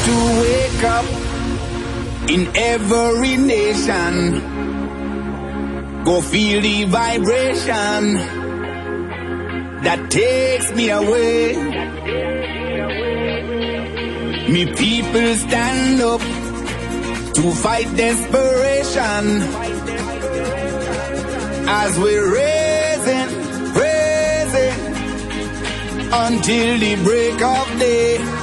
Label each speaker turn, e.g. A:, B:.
A: to wake up in every nation. Go feel the vibration that takes me away. Me people stand up to fight desperation as we're raising until the break of day.